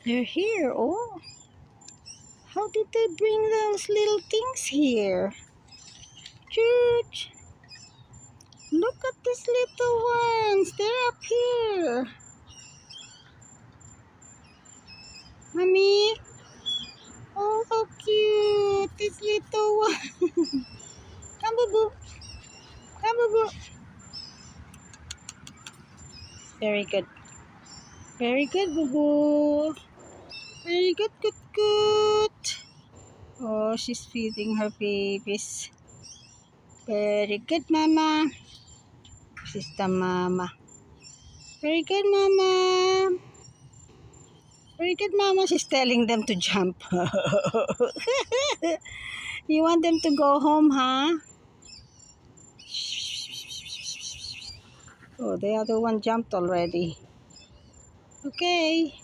They're here. Oh, how did they bring those little things here? Church. Look at these little ones. They're up here. Mommy. Oh, how cute. This little one. Come, boo boo. Come, boo boo. Very good. Very good, boo boo. Very good, good, good. Oh, she's feeding her babies. Very good, mama. She's the mama. Very good, mama. Very good, mama. She's telling them to jump. You want them to go home, huh? Oh, the other one jumped already. Okay.